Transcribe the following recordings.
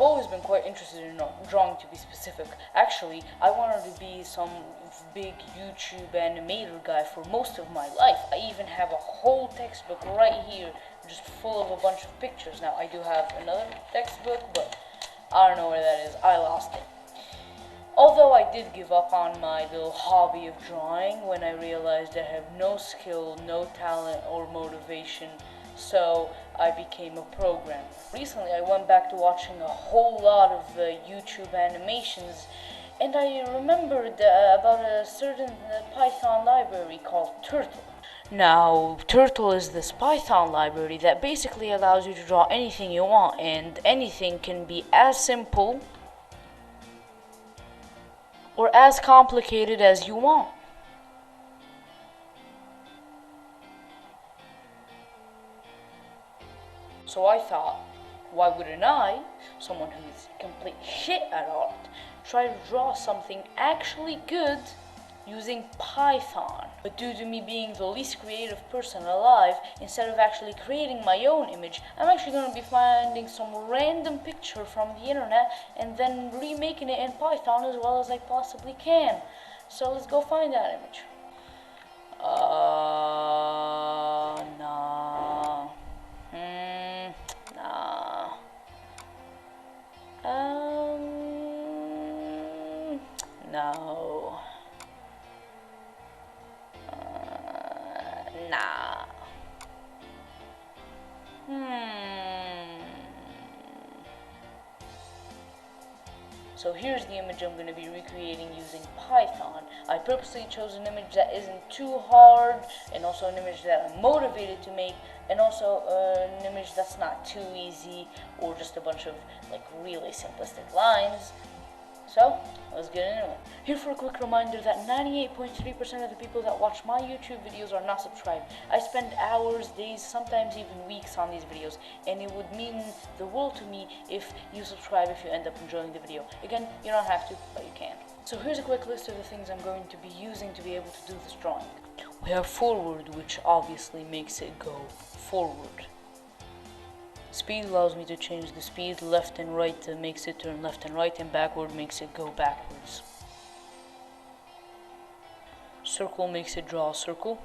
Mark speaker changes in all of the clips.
Speaker 1: always been quite interested in drawing, to be specific. Actually, I wanted to be some big YouTube animator guy for most of my life. I even have a whole textbook right here, just full of a bunch of pictures. Now, I do have another textbook, but I don't know where that is. I lost it. Although I did give up on my little hobby of drawing when I realized I have no skill, no talent, or motivation, so I became a programmer. Recently I went back to watching a whole lot of YouTube animations, and I remembered about a certain Python library called Turtle. Now, Turtle is this Python library that basically allows you to draw anything you want, and anything can be as simple or as complicated as you want. So I thought, why wouldn't I, someone who's complete shit at art, try to draw something actually good using Python? But due to me being the least creative person alive, instead of actually creating my own image, I'm actually going to be finding some random picture from the internet and then remaking it in Python as well as I possibly can. So let's go find that image. Nah. Nah. No. Nah. So here's the image I'm going to be recreating using Python. I purposely chose an image that isn't too hard, and also an image that I'm motivated to make, and also an image that's not too easy, or just a bunch of like really simplistic lines. So, let's get into it. Here for a quick reminder that 98.3% of the people that watch my YouTube videos are not subscribed. I spend hours, days, sometimes even weeks on these videos, and it would mean the world to me if you subscribe if you end up enjoying the video. Again, you don't have to, but you can. So here's a quick list of the things I'm going to be using to be able to do this drawing. We have forward, which obviously makes it go forward. Speed allows me to change the speed. Left and right makes it turn left and right, and backward makes it go backwards. Circle makes it draw a circle.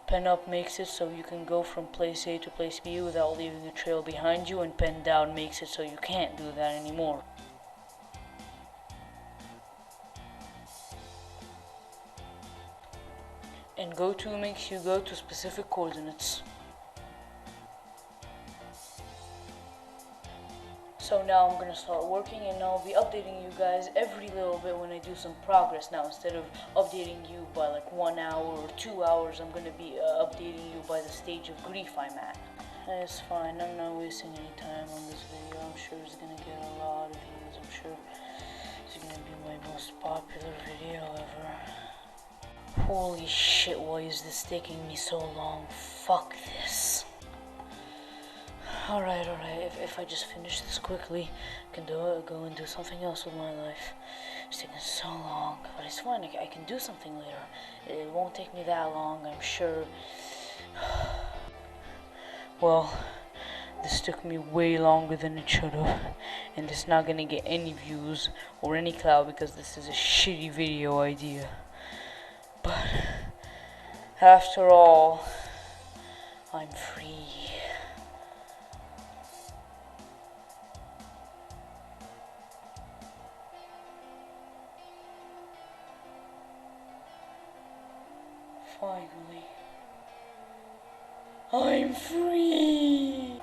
Speaker 1: Pen up makes it so you can go from place A to place B without leaving a trail behind you, and pen down makes it so you can't do that anymore. And go to makes you go to specific coordinates. So now I'm gonna start working, and I'll be updating you guys every little bit when I do some progress. Now, instead of updating you by like 1 hour or 2 hours, I'm gonna be updating you by the stage of grief I'm at. It's fine, I'm not wasting any time on this video. I'm sure it's gonna get a lot of views. I'm sure it's gonna be my most popular video ever. Holy shit, why is this taking me so long? Fuck this. Alright, if I just finish this quickly, I can go and do something else with my life. It's taking so long, but it's fine, I can do something later. It won't take me that long, I'm sure. Well, this took me way longer than it should have, and it's not gonna get any views or any clout because this is a shitty video idea. But after all, I'm free. Finally, I'm free!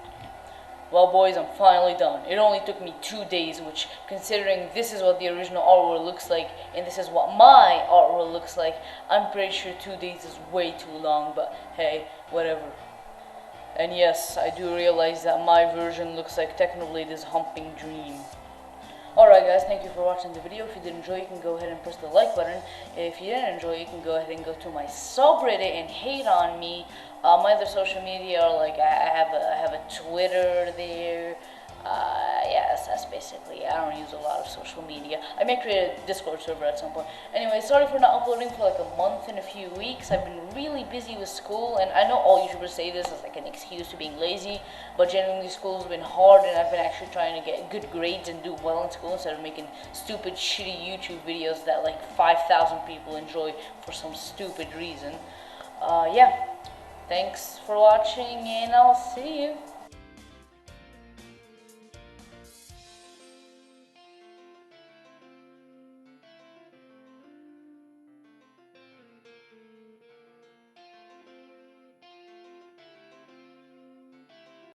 Speaker 1: Well boys, I'm finally done. It only took me 2 days, which, considering this is what the original artwork looks like, and this is what my artwork looks like, I'm pretty sure 2 days is way too long, but hey, whatever. And yes, I do realize that my version looks like Technoblade's Humping Dream. Alright guys, thank you for watching the video. If you did enjoy, you can go ahead and press the like button. If you didn't enjoy, you can go ahead and go to my subreddit and hate on me. My other social media are like, I have a Twitter there, Yes, that's basically it. I don't use a lot of social media. I may create a Discord server at some point. Anyway, sorry for not uploading for like a month and a few weeks. I've been really busy with school, and I know all YouTubers say this as like an excuse to being lazy, but genuinely school's been hard, and I've been actually trying to get good grades and do well in school instead of making stupid, shitty YouTube videos that like 5,000 people enjoy for some stupid reason. Yeah, thanks for watching, and I'll see you.